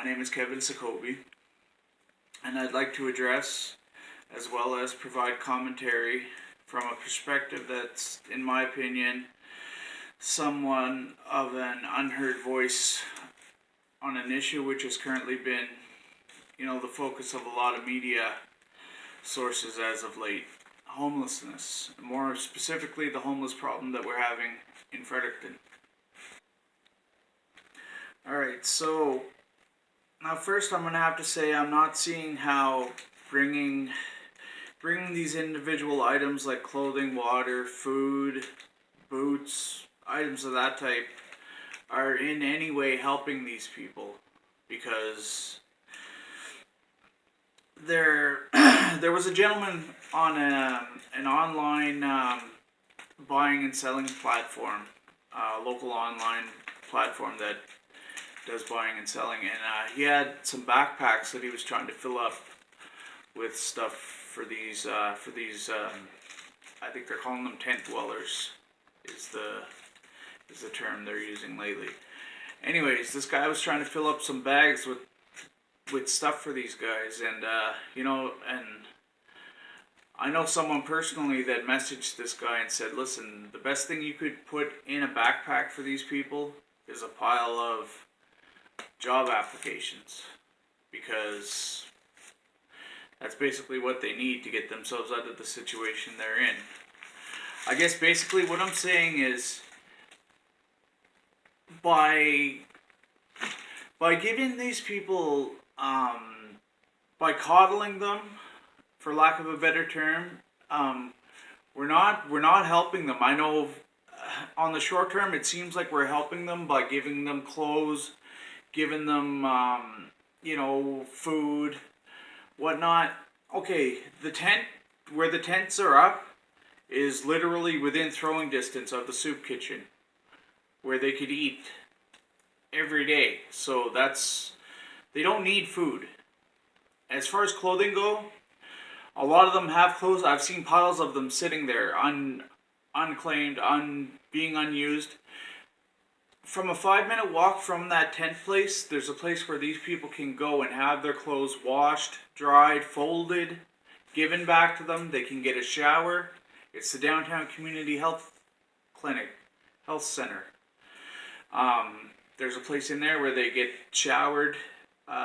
name is Kevin Sakobi, and I'd like to address, as well as provide commentary from a perspective that's, in my opinion, someone of an unheard voice on an issue which has currently been, the focus of a lot of media sources as of late. Homelessness, more specifically the homeless problem that we're having in Fredericton. Alright, so now first I'm going to have to say I'm not seeing how bringing these individual items like clothing, water, food, boots, items of that type are in any way helping these people, because there was a gentleman on an online buying and selling platform, local online platform that does buying and selling, and he had some backpacks that he was trying to fill up with stuff for these I think they're calling them tent dwellers is the term they're using lately. Anyways, this guy was trying to fill up some bags with stuff for these guys, and and I know someone personally that messaged this guy and said, listen, the best thing you could put in a backpack for these people is a pile of job applications, because that's basically what they need to get themselves out of the situation they're in. I guess basically what I'm saying is, by giving these people, by coddling them, for lack of a better term, we're not helping them. I know on the short term it seems like we're helping them by giving them clothes, giving them food, whatnot. Okay, the tent where the tents are up is literally within throwing distance of the soup kitchen, where they could eat every day. So they don't need food. As far as clothing go, a lot of them have clothes. I've seen piles of them sitting there, unclaimed, being unused. From a 5-minute walk from that tent place, there's a place where these people can go and have their clothes washed, dried, folded, given back to them. They can get a shower. It's the Downtown Community Health Center. There's a place in there where they get showered,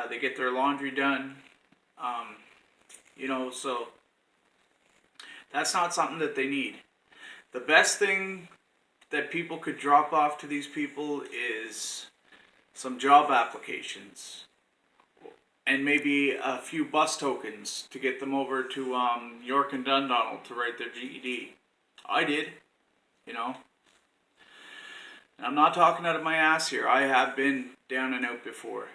they get their laundry done, so that's not something that they need. The best thing that people could drop off to these people is some job applications, and maybe a few bus tokens to get them over to York and Dundonald to write their GED. I did, And I'm not talking out of my ass here. I have been down and out before,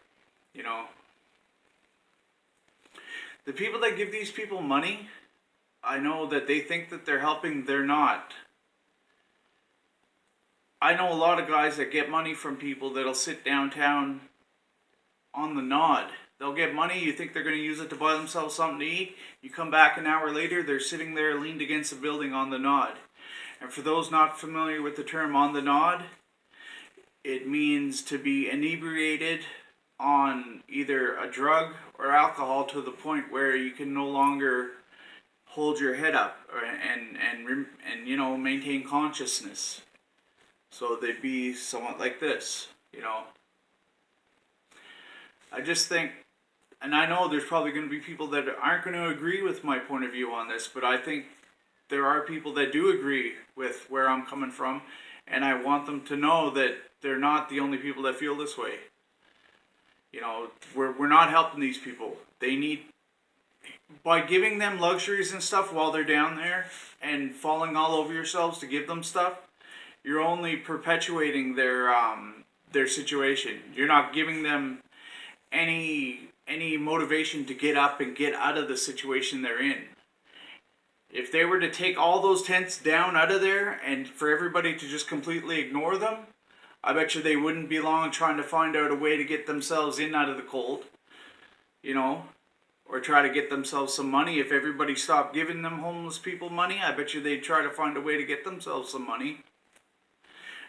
The people that give these people money, I know that they think that they're helping. They're not. I know a lot of guys that get money from people that'll sit downtown on the nod. They'll get money, you think they're going to use it to buy themselves something to eat. You come back an hour later, they're sitting there leaned against a building on the nod. And for those not familiar with the term on the nod, it means to be inebriated on either a drug or alcohol to the point where you can no longer hold your head up and maintain consciousness. So they'd be somewhat like this, I just think, and I know there's probably going to be people that aren't going to agree with my point of view on this, but I think there are people that do agree with where I'm coming from, and I want them to know that they're not the only people that feel this way. We're not helping these people. They need, by giving them luxuries and stuff while they're down there and falling all over yourselves to give them stuff, you're only perpetuating their situation. You're not giving them any motivation to get up and get out of the situation they're in. If they were to take all those tents down out of there and for everybody to just completely ignore them, I bet you they wouldn't be long trying to find out a way to get themselves in out of the cold, or try to get themselves some money. If everybody stopped giving them homeless people money, I bet you they'd try to find a way to get themselves some money.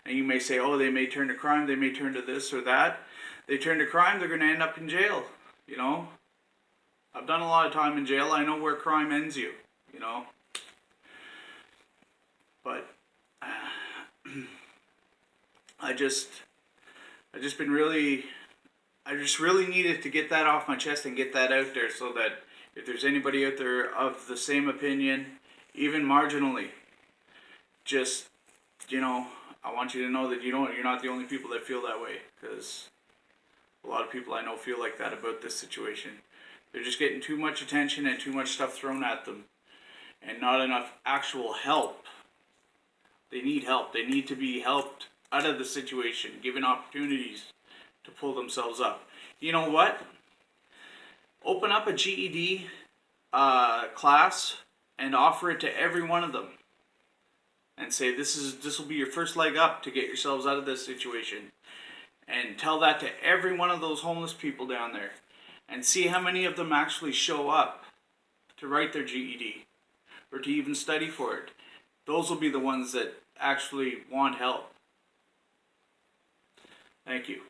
And you may say, oh, they may turn to crime, they may turn to this or that. They turn to crime, they're going to end up in jail, you know. I've done a lot of time in jail. I know where crime ends you, you know. But I just really needed to get that off my chest and get that out there, so that if there's anybody out there of the same opinion, even marginally, just, you know, I want you to know that you're not the only people that feel that way, because a lot of people I know feel like that about this situation. They're just getting too much attention and too much stuff thrown at them, and not enough actual help. They need help. They need to be helped out of the situation, given opportunities to pull themselves up. You know what? Open up a GED class and offer it to every one of them, and say this will be your first leg up to get yourselves out of this situation. And tell that to every one of those homeless people down there, and see how many of them actually show up to write their GED or to even study for it. Those will be the ones that actually want help. Thank you.